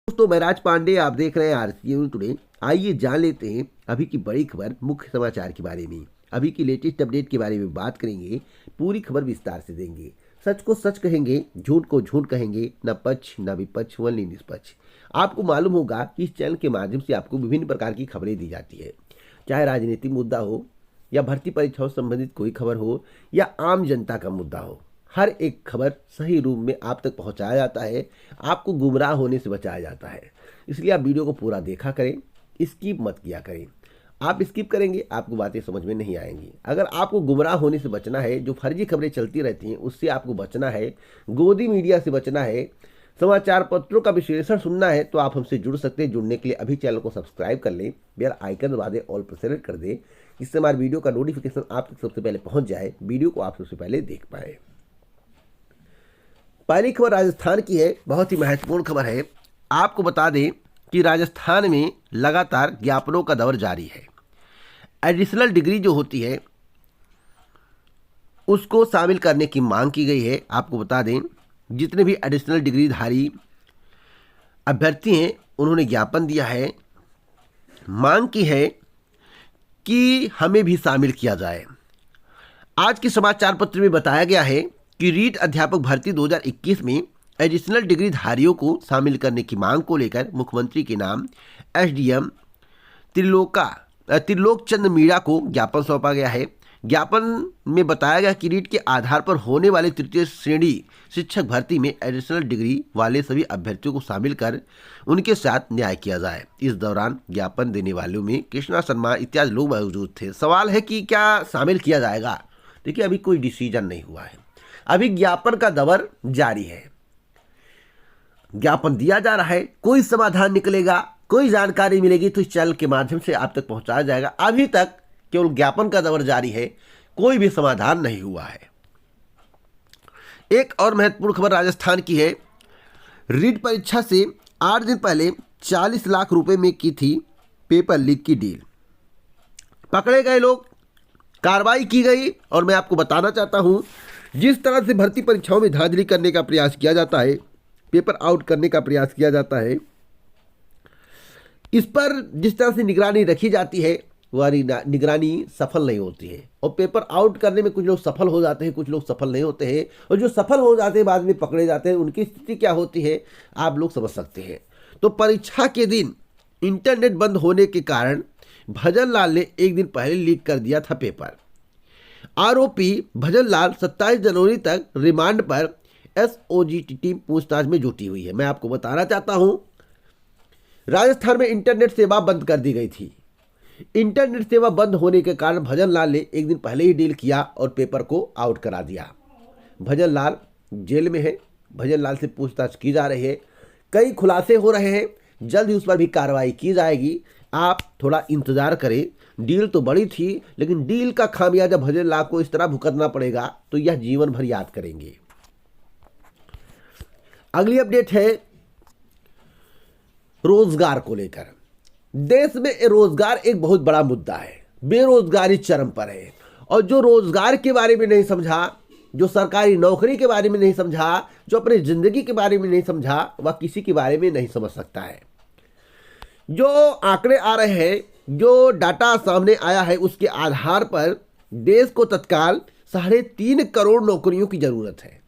दोस्तों मैं राज पांडे, आप देख रहे हैं आरसीए न्यूज़ टुडे। आइए जान लेते हैं अभी की बड़ी खबर, मुख्य समाचार के बारे में। अभी की लेटेस्ट अपडेट के बारे में बात करेंगे, पूरी खबर विस्तार से देंगे। सच को सच कहेंगे, झूठ को झूठ कहेंगे, न पक्ष न विपक्ष, वनली निष्पक्ष। आपको मालूम होगा कि इस चैनल के माध्यम से आपको विभिन्न प्रकार की खबरें दी जाती है, चाहे राजनीतिक मुद्दा हो या भर्ती परीक्षाओं संबंधित कोई खबर हो या आम जनता का मुद्दा हो। हर एक खबर सही रूप में आप तक पहुंचाया जाता है, आपको गुमराह होने से बचाया जाता है। इसलिए आप वीडियो को पूरा देखा करें, स्किप मत किया करें। आप स्किप करेंगे आपको बातें समझ में नहीं आएंगी। अगर आपको गुमराह होने से बचना है, जो फर्जी खबरें चलती रहती हैं उससे आपको बचना है, गोदी मीडिया से बचना है, समाचार पत्रों का विश्लेषण सुनना है, तो आप हमसे जुड़ सकते हैं। जुड़ने के लिए अभी चैनल को सब्सक्राइब कर लें, बेल आइकन दबा दें, ऑल पर सेलेक्ट कर दें, इससे हमारे वीडियो का नोटिफिकेशन आप तक सबसे पहले पहुंच जाए, वीडियो को आप सबसे पहले देख पाए। पहली खबर राजस्थान की है, बहुत ही महत्वपूर्ण खबर है। आपको बता दें कि राजस्थान में लगातार ज्ञापनों का दौर जारी है। एडिशनल डिग्री जो होती है उसको शामिल करने की मांग की गई है। आपको बता दें जितने भी एडिशनल डिग्रीधारी अभ्यर्थी हैं उन्होंने ज्ञापन दिया है, मांग की है कि हमें भी शामिल किया जाए। आज के समाचार पत्र में बताया गया है कि रीट अध्यापक भर्ती 2021 में एडिशनल डिग्रीधारियों को शामिल करने की मांग को लेकर मुख्यमंत्री के नाम एसडीएम त्रिलोक चंद्र मीणा को ज्ञापन सौंपा गया है। ज्ञापन में बताया गया कि रीट के आधार पर होने वाले तृतीय श्रेणी शिक्षक भर्ती में एडिशनल डिग्री वाले सभी अभ्यर्थियों को शामिल कर उनके साथ न्याय किया जाए। इस दौरान ज्ञापन देने वालों में कृष्णा शर्मा इत्यादि लोग मौजूद थे। सवाल है कि क्या शामिल किया जाएगा? देखिए अभी कोई डिसीजन नहीं हुआ है, अभी ज्ञापन का दौर जारी है, ज्ञापन दिया जा रहा है। कोई समाधान निकलेगा, कोई जानकारी मिलेगी तो इस चैनल के माध्यम से आप तक पहुंचाया जाएगा। अभी तक केवल ज्ञापन का दौर जारी है, कोई भी समाधान नहीं हुआ है। एक और महत्वपूर्ण खबर राजस्थान की है। रीट परीक्षा से 8 दिन पहले 40 लाख रुपए में की थी पेपर लीक की डील। पकड़े गए लोग, कार्रवाई की गई। और मैं आपको बताना चाहता हूं, जिस तरह से भर्ती परीक्षाओं में धांधली करने का प्रयास किया जाता है, पेपर आउट करने का प्रयास किया जाता है, इस पर जिस तरह से निगरानी रखी जाती है वह निगरानी सफल नहीं होती है। और पेपर आउट करने में कुछ लोग सफल हो जाते हैं, कुछ लोग सफल नहीं होते हैं। और जो सफल हो जाते हैं बाद में पकड़े जाते हैं, उनकी स्थिति क्या होती है आप लोग समझ सकते हैं। तो परीक्षा के दिन इंटरनेट बंद होने के कारण भजन लाल ने एक दिन पहले लीक कर दिया था पेपर। आरोपी भजन लाल 27 जनवरी तक रिमांड पर एसओजी टीम पूछताछ में जुटी हुई है। मैं आपको बताना चाहता हूं, राजस्थान में इंटरनेट सेवा बंद कर दी गई थी। इंटरनेट सेवा बंद होने के कारण भजन लाल ने एक दिन पहले ही डील किया और पेपर को आउट करा दिया। भजन लाल जेल में है, भजन लाल से पूछताछ की जा रही है, कई खुलासे हो रहे हैं, जल्द ही उस पर भी कार्रवाई की जाएगी। आप थोड़ा इंतजार करें। डील तो बड़ी थी, लेकिन डील का खामियाजा भजन लाल को इस तरह भुगतना पड़ेगा तो यह जीवन भर याद करेंगे। अगली अपडेट है रोजगार को लेकर। देश में रोजगार एक बहुत बड़ा मुद्दा है, बेरोजगारी चरम पर है। और जो रोजगार के बारे में नहीं समझा, जो सरकारी नौकरी के बारे में नहीं समझा, जो अपनी जिंदगी के बारे में नहीं समझा, वह किसी के बारे में नहीं समझ सकता है। जो आंकड़े आ रहे हैं, जो डाटा सामने आया है, उसके आधार पर देश को तत्काल 3.5 करोड़ नौकरियों की जरूरत है।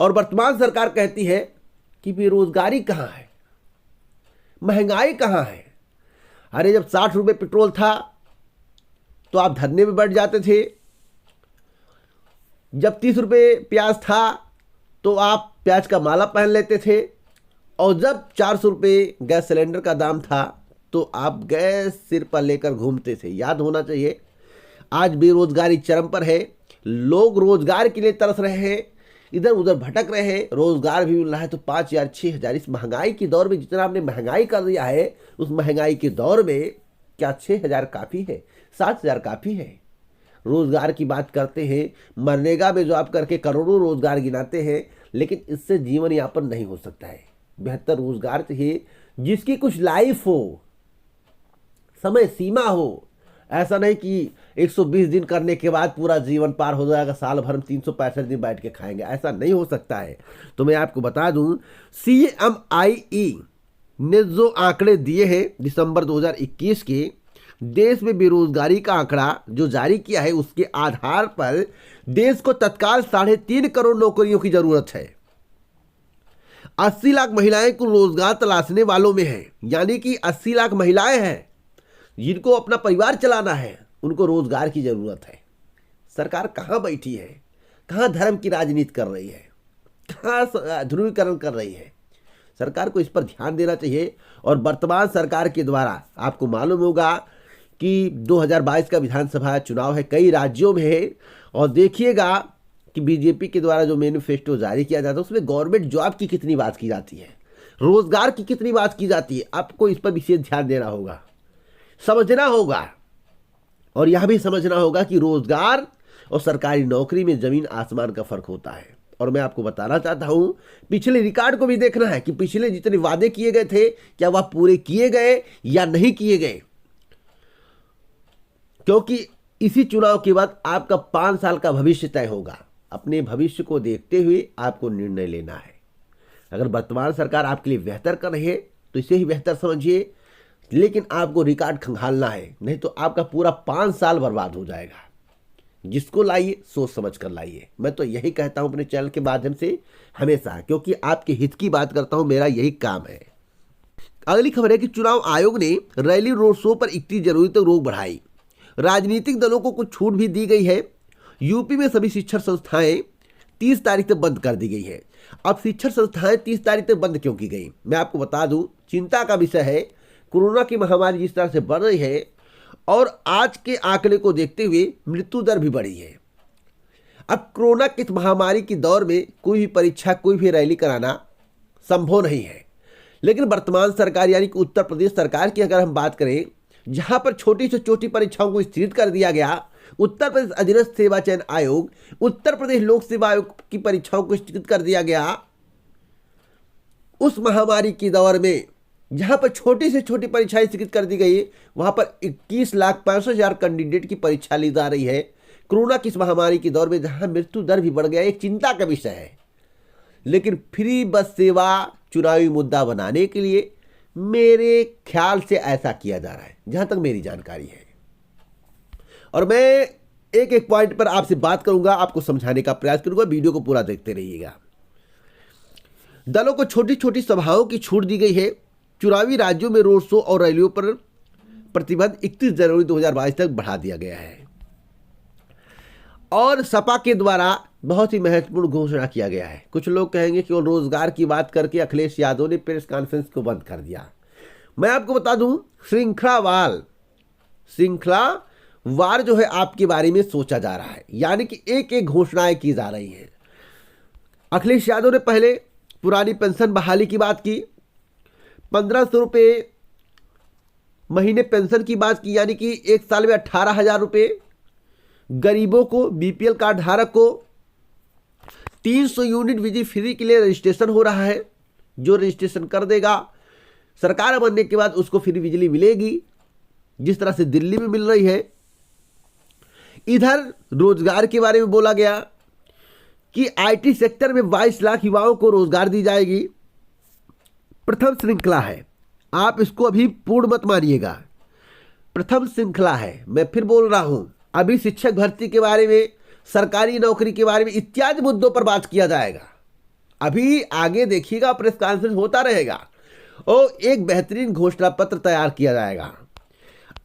और वर्तमान सरकार कहती है कि बेरोजगारी कहां है, महंगाई कहां है। अरे जब 60 रुपए पेट्रोल था तो आप धरने में बैठ जाते थे, जब 30 रुपए प्याज था तो आप प्याज का माला पहन लेते थे, और जब 400 रुपये गैस सिलेंडर का दाम था तो आप गैस सिर पर लेकर घूमते थे। याद होना चाहिए। आज बेरोजगारी चरम पर है, लोग रोजगार के लिए तरस रहे हैं, इधर उधर भटक रहे हैं। रोजगार भी मिल रहा है तो 5,000 6,000। इस महंगाई के दौर में जितना आपने महंगाई कर दिया है, उस महंगाई के दौर में क्या 6,000 काफ़ी है? 7,000 काफ़ी है? रोजगार की बात करते हैं, मनरेगा में जो आप करके करोड़ों रोजगार गिनाते हैं, लेकिन इससे जीवन यापन नहीं हो सकता है। बेहतर रोजगार चाहिए जिसकी कुछ लाइफ हो, समय सीमा हो, ऐसा नहीं कि 120 दिन करने के बाद पूरा जीवन पार हो जाएगा, साल भर में 365 दिन बैठ के खाएंगे, ऐसा नहीं हो सकता है। तो मैं आपको बता दूं, CMIE ने जो आंकड़े दिए हैं दिसंबर 2021 के, देश में बेरोजगारी का आंकड़ा जो जारी किया है, उसके आधार पर देश को तत्काल 3.5 करोड़ नौकरियों की जरूरत है। 80 लाख महिलाएं को रोजगार तलाशने वालों में है, यानी कि 80 लाख महिलाएं हैं जिनको अपना परिवार चलाना है, उनको रोजगार की जरूरत है। सरकार कहाँ बैठी है, कहाँ धर्म की राजनीति कर रही है, कहाँ ध्रुवीकरण कर रही है। सरकार को इस पर ध्यान देना चाहिए। और वर्तमान सरकार के द्वारा आपको मालूम होगा कि 2022 का विधानसभा चुनाव है, कई राज्यों में है, और देखिएगा कि बीजेपी के द्वारा जो मैनिफेस्टो जारी किया जाता है उसमें गवर्नमेंट जॉब की कितनी बात की जाती है, रोजगार की कितनी बात की जाती है। आपको इस पर विशेष ध्यान देना होगा, समझना होगा, और यह भी समझना होगा कि रोजगार और सरकारी नौकरी में जमीन आसमान का फर्क होता है। और मैं आपको बताना चाहता हूं, पिछले रिकॉर्ड को भी देखना है कि पिछले जितने वादे किए गए थे क्या वह पूरे किए गए या नहीं किए गए, क्योंकि इसी चुनाव के बाद आपका 5 साल का भविष्य तय होगा। अपने भविष्य को देखते हुए आपको निर्णय लेना है। अगर वर्तमान सरकार आपके लिए बेहतर कर रही है तो इसे ही बेहतर समझिए, लेकिन आपको रिकॉर्ड खंगालना है, नहीं तो आपका पूरा 5 साल बर्बाद हो जाएगा। जिसको लाइए सोच समझ कर लाइए। मैं तो यही कहता हूं अपने चैनल के माध्यम से हमेशा, क्योंकि आपके हित की बात करता हूं, मेरा यही काम है। अगली खबर है कि चुनाव आयोग ने रैली रोड शो पर 31 जनवरी तक रोक बढ़ाई। राजनीतिक दलों को कुछ छूट भी दी गई है। यूपी में सभी शिक्षण संस्थाएं 30 तारीख तक बंद कर दी गई है। अब शिक्षण संस्थाएं 30 तारीख तक बंद क्यों की गई, मैं आपको बता दूं, चिंता का विषय है। कोरोना की महामारी जिस तरह से बढ़ रही है और आज के आंकड़े को देखते हुए मृत्यु दर भी बढ़ी है। अब कोरोना की महामारी के दौर में कोई भी परीक्षा, कोई भी रैली कराना संभव नहीं है। लेकिन वर्तमान सरकार यानी कि उत्तर प्रदेश सरकार की अगर हम बात करें, जहां पर छोटी से छोटी परीक्षाओं को स्थगित कर दिया गया, उत्तर प्रदेश अधीनस्थ सेवा चयन आयोग, उत्तर प्रदेश लोक सेवा आयोग की परीक्षाओं को स्थगित कर दिया गया। उस महामारी के दौर में जहां पर छोटी से छोटी परीक्षाएं स्थगित कर दी गई, वहां पर 21,65,000 कैंडिडेट की परीक्षा ली जा रही है। कोरोना की इस महामारी के दौर में जहां मृत्यु दर भी बढ़ गया, एक चिंता का विषय है। लेकिन फ्री बस सेवा चुनावी मुद्दा बनाने के लिए मेरे ख्याल से ऐसा किया जा रहा है, जहां तक मेरी जानकारी है। और मैं एक एक पॉइंट पर आपसे बात करूंगा, आपको समझाने का प्रयास करूंगा, वीडियो को पूरा देखते रहिएगा। दलों को छोटी छोटी सभाओं की छूट दी गई है। चुनावी राज्यों में रोड शो और रैलियों पर प्रतिबंध 31 जनवरी 2022 तक बढ़ा दिया गया है। और सपा के द्वारा बहुत ही महत्वपूर्ण घोषणा किया गया है। कुछ लोग कहेंगे कि वो रोजगार की बात करके अखिलेश यादव ने प्रेस कॉन्फ्रेंस को बंद कर दिया। मैं आपको बता दूं, श्रृंखलावार जो है आपके बारे में सोचा जा रहा है, यानी कि एक एक घोषणाएं की जा रही हैं। अखिलेश यादव ने पहले पुरानी पेंशन बहाली की बात की, 1500 रुपये महीने पेंशन की बात की, यानी कि एक साल में 18,000 रुपये। गरीबों को, बीपीएल कार्ड धारक को 300 यूनिट बिजली फ्री के लिए रजिस्ट्रेशन हो रहा है। जो रजिस्ट्रेशन कर देगा, सरकार बनने के बाद उसको फ्री बिजली मिलेगी, जिस तरह से दिल्ली में मिल रही है। इधर रोजगार के बारे में बोला गया कि आईटी सेक्टर में 22 लाख युवाओं को रोजगार दी जाएगी। प्रथम श्रृंखला है, आप इसको अभी पूर्ण मत मानिएगा, प्रथम श्रृंखला है। मैं फिर बोल रहा हूं, अभी शिक्षक भर्ती के बारे में, सरकारी नौकरी के बारे में इत्यादि मुद्दों पर बात किया जाएगा। अभी आगे देखिएगा, प्रेस कॉन्फ्रेंस होता रहेगा और एक बेहतरीन घोषणा पत्र तैयार किया जाएगा।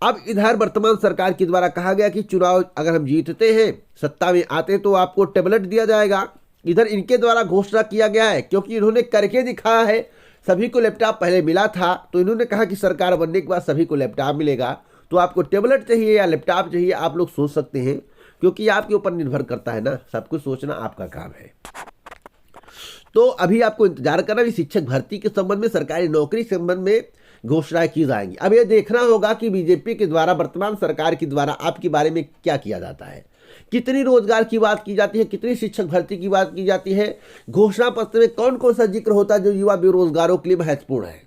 अब इधर वर्तमान सरकार के द्वारा कहा गया कि चुनाव अगर हम जीतते हैं, सत्ता में आते तो आपको टेबलेट दिया जाएगा। इधर इनके द्वारा घोषणा किया गया है, क्योंकि इन्होंने करके दिखाया है। सभी को लैपटॉप पहले मिला था, तो इन्होंने कहा कि सरकार बनने के बाद सभी को लैपटॉप मिलेगा। तो आपको टेबलेट चाहिए या लैपटॉप चाहिए, आप लोग सोच सकते हैं, क्योंकि आपके ऊपर निर्भर करता है ना, सब कुछ सोचना आपका काम है। तो अभी आपको इंतजार करना कि शिक्षक भर्ती के संबंध में, सरकारी नौकरी के संबंध में घोषणाएं की जाएंगी। अब ये देखना होगा कि बीजेपी के द्वारा, वर्तमान सरकार के द्वारा आपके बारे में क्या किया जाता है, कितनी रोजगार की बात की जाती है, कितनी शिक्षक भर्ती की बात की जाती है, घोषणा पत्र में कौन कौन सा जिक्र होता है जो युवा बेरोजगारों के लिए महत्वपूर्ण है।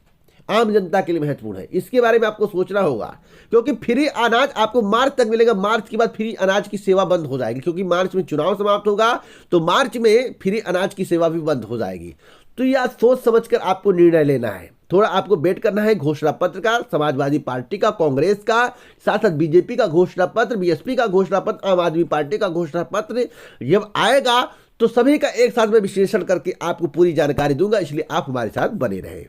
आम जनता के लिए महत्वपूर्ण है। इसके बारे में आपको सोचना होगा, क्योंकि फ्री अनाज आपको मार्च तक मिलेगा। मार्च के बाद फ्री अनाज की सेवा बंद हो जाएगी, क्योंकि मार्च में चुनाव समाप्त होगा, तो मार्च में फ्री अनाज की सेवा भी बंद हो जाएगी। तो यह सोच समझकर आपको निर्णय लेना है। थोड़ा आपको वेट करना है घोषणा पत्र का, समाजवादी पार्टी का, कांग्रेस का, साथ साथ बीजेपी का घोषणा पत्र, बीएसपी का घोषणा पत्र, आम आदमी पार्टी का घोषणा पत्र जब आएगा तो सभी का एक साथ में विश्लेषण करके आपको पूरी जानकारी दूंगा, इसलिए आप हमारे साथ बने रहें।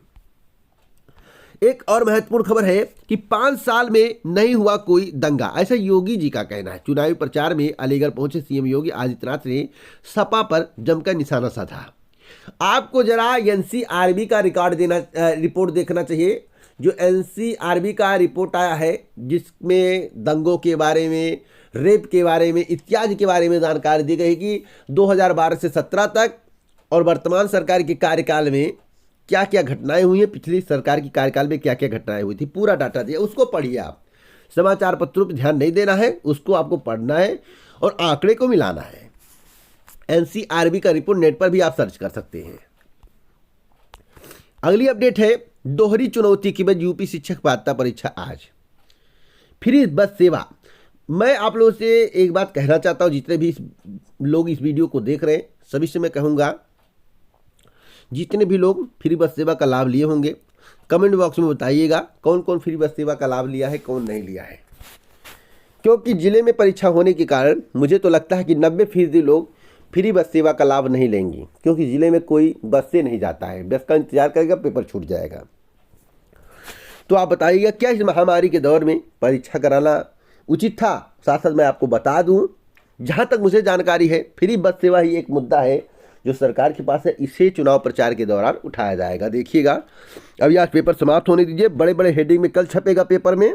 एक और महत्वपूर्ण खबर है कि 5 साल में नहीं हुआ कोई दंगा, ऐसा योगी जी का कहना है। चुनावी प्रचार में अलीगढ़ पहुंचे सीएम योगी आदित्यनाथ ने सपा पर जमकर निशाना साधा। आपको जरा एनसीआरबी का रिपोर्ट देखना चाहिए। जो एनसीआरबी का रिपोर्ट आया है, जिसमें दंगों के बारे में, रेप के बारे में, इत्यादि के बारे में जानकारी दी गई कि 2012 से 17 तक और वर्तमान सरकार के कार्यकाल में क्या क्या घटनाएं हुई हैं, पिछली सरकार की कार्यकाल में क्या क्या घटनाएं हुई थी, पूरा डाटा दिया। उसको पढ़िए आप। समाचार पत्रों पर ध्यान नहीं देना है, उसको आपको पढ़ना है और आंकड़े को मिलाना है। एनसीआरबी का रिपोर्ट नेट पर भी आप सर्च कर सकते हैं। अगली अपडेट है, दोहरी चुनौती के बाद यूपी शिक्षक पात्रता परीक्षा आज। फ्री बस सेवा। मैं आप लोगों से एक बात कहना चाहता हूं, जितने भी लोग इस वीडियो को देख रहे हैं सभी से मैं कहूंगा, जितने भी लोग फ्री बस सेवा का लाभ लिए होंगे कमेंट बॉक्स में बताइएगा कौन कौन फ्री बस सेवा का लाभ लिया है, कौन नहीं लिया है। क्योंकि जिले में परीक्षा होने के कारण मुझे तो लगता है कि 90% लोग फ्री बस सेवा का लाभ नहीं लेंगी, क्योंकि जिले में कोई बस से नहीं जाता है, बस का इंतजार करेगा, पेपर छूट जाएगा। तो आप बताइएगा क्या इस महामारी के दौर में परीक्षा कराना उचित था? साथ साथ मैं आपको बता दूं, जहां तक मुझे जानकारी है फ्री बस सेवा ही एक मुद्दा है जो सरकार के पास है, इसे चुनाव प्रचार के दौरान उठाया जाएगा। देखिएगा, अभी आज पेपर समाप्त होने दीजिए, बड़े बड़े हेडिंग में कल छपेगा पेपर में,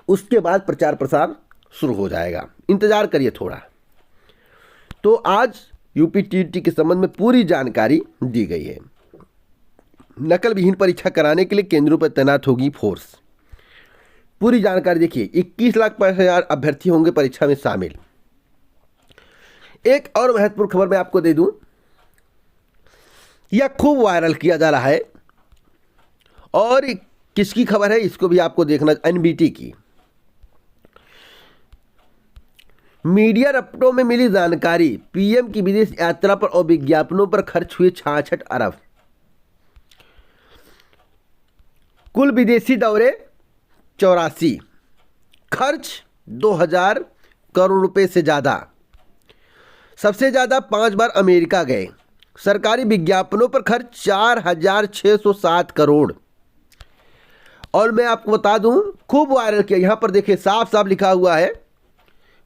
उसके बाद प्रचार प्रसार शुरू हो जाएगा, इंतजार करिए थोड़ा। तो आज यूपी टीईटी के संबंध में पूरी जानकारी दी गई है। नकल विहीन परीक्षा कराने के लिए केंद्रों पर तैनात होगी फोर्स। पूरी जानकारी देखिए, 21,65,000 अभ्यर्थी होंगे परीक्षा में शामिल। एक और महत्वपूर्ण खबर मैं आपको दे दूं, यह खूब वायरल किया जा रहा है, और किसकी खबर है इसको भी आपको देखना, एनबीटी की। मीडिया रपटों में मिली जानकारी, पीएम की विदेश यात्रा पर और विज्ञापनों पर खर्च हुए 66 अरब। कुल विदेशी दौरे 84, खर्च 2000 करोड़ रुपए से ज़्यादा। सबसे ज़्यादा 5 बार अमेरिका गए। सरकारी विज्ञापनों पर खर्च 4607 करोड़। और मैं आपको बता दूं, खूब वायरल किया, यहाँ पर देखिए साफ साफ लिखा हुआ है,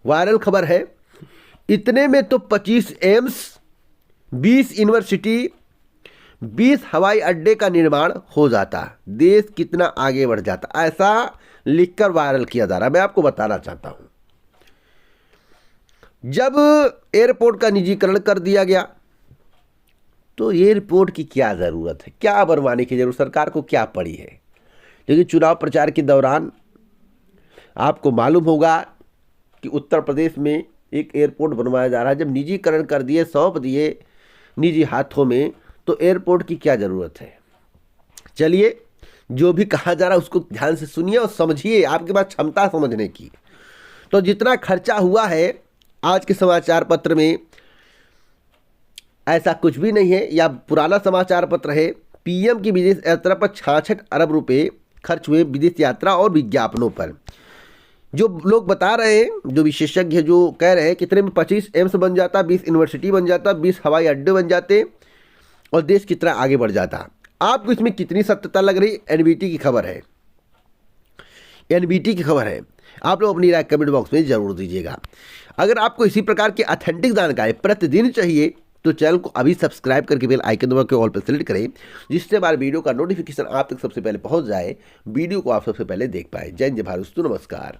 वायरल खबर है। इतने में तो 25 एम्स, 20 यूनिवर्सिटी, 20 हवाई अड्डे का निर्माण हो जाता, देश कितना आगे बढ़ जाता। ऐसा लिखकर वायरल किया जा रहा है। मैं आपको बताना चाहता हूं, जब एयरपोर्ट का निजीकरण कर दिया गया तो एयरपोर्ट की क्या ज़रूरत है, क्या बनवाने की जरूरत सरकार को क्या पड़ी है? लेकिन चुनाव प्रचार के दौरान आपको मालूम होगा कि उत्तर प्रदेश में एक एयरपोर्ट बनवाया जा रहा है। जब निजीकरण कर दिए, सौंप दिए निजी हाथों में, तो एयरपोर्ट की क्या ज़रूरत है? चलिए, जो भी कहा जा रहा है उसको ध्यान से सुनिए और समझिए, आपके पास क्षमता समझने की। तो जितना खर्चा हुआ है आज के समाचार पत्र में, ऐसा कुछ भी नहीं है, या पुराना समाचार पत्र है। पीएम की विदेश यात्रा पर 66 अरब रुपए खर्च हुए विदेश यात्रा और विज्ञापनों पर। जो लोग बता रहे हैं, जो विशेषज्ञ जो कह रहे हैं, कितने में 25 एम्स बन जाता, 20 यूनिवर्सिटी बन जाता, 20 हवाई अड्डे बन जाते और देश कितना आगे बढ़ जाता। आपको इसमें कितनी सत्यता लग रही? एनबीटी की खबर है, एनबीटी की खबर है। आप लोग अपनी राय कमेंट बॉक्स में जरूर दीजिएगा। अगर आपको इसी प्रकार की ऑथेंटिक जानकारी प्रतिदिन चाहिए तो चैनल को अभी सब्सक्राइब करके बेल आइकन दबा के ऑल पर सेलेक्ट करें, जिससे हमारे वीडियो का नोटिफिकेशन आप तक सबसे पहले पहुंच जाए, वीडियो को आप सबसे पहले देख पाए। जय हिंद, जय भारत, नमस्कार।